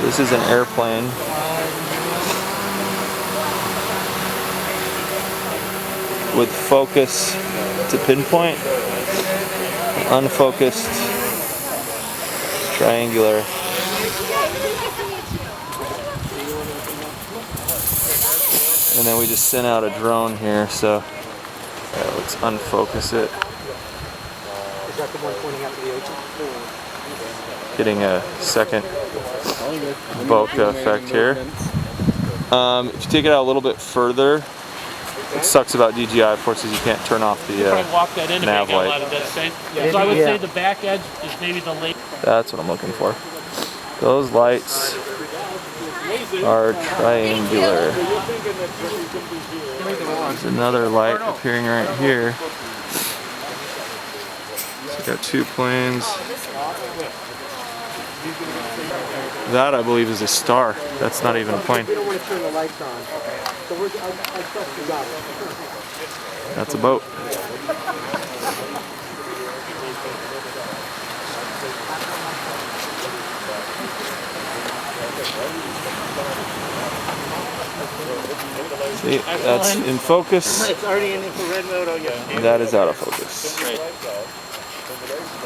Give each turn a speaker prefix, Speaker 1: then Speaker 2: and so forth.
Speaker 1: This is an airplane. With focus to pinpoint, unfocused, triangular. And then we just sent out a drone here, so let's unfocus it.
Speaker 2: Is that the one pointing out to the ocean?
Speaker 1: Getting a second bokeh effect here. If you take it out a little bit further, it sucks about DJI, of course, is you can't turn off the nav light.
Speaker 3: So I would say the back edge is maybe the late.
Speaker 1: That's what I'm looking for. Those lights are triangular. There's another light appearing right here. So we got two planes. That, I believe, is a star. That's not even a plane.
Speaker 2: We don't want to turn the lights on. So I trust you got it.
Speaker 1: That's a boat. See, that's in focus.
Speaker 3: It's already in infrared mode. Oh yeah.
Speaker 1: That is out of focus.